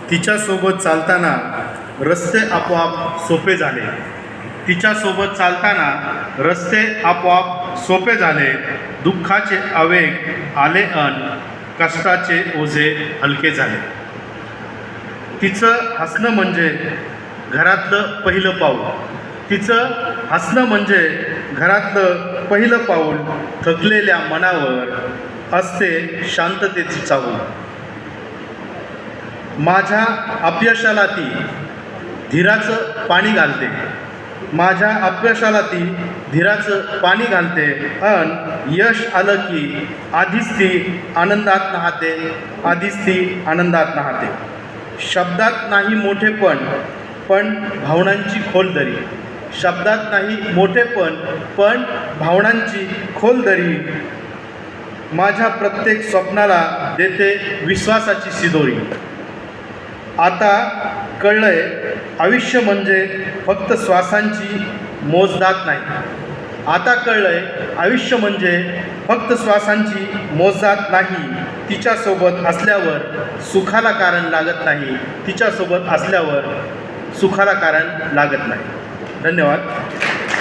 तिच्यासोबत चालताना रस्ते आपोआप सोपे झाले. तिच्यासोबत चालताना रस्ते आपोआप सोपे झाले. दुःखाचे आवेग आले कष्टाचे ओझे हलके झाले. तिचं हसणं म्हणजे घरातलं पहिलं पाऊल. तिचं हसणं म्हणजे घरातलं पहिलं पाऊल. थकलेल्या मनावर असते शांततेची चाहूल. माझ्या अपयशाला ती धीराचं पाणी घालते. माझ्या अपयशाला ती धीराचं पाणी घालते. यश आलं की आधीच ती आनंदात नाहते. शब्दात नाही मोठेपण पण भावनांची खोल दरी. शब्दात नाही मोठेपण पण भावनांची खोल दरी. माझ्या प्रत्येक स्वप्नाला देते विश्वासाची शिदोरी. आता कळलंय आयुष्य म्हणजे फक्त श्वासांची मोजदाद नाही. आता कळलंय आयुष्य म्हणजे फक्त श्वासांची मोजदाद नाही. तिच्यासोबत असल्यावर सुखाला कारण लागत नाही. तिच्यासोबत असल्यावर सुखाला कारण लागत नाही. धन्यवाद.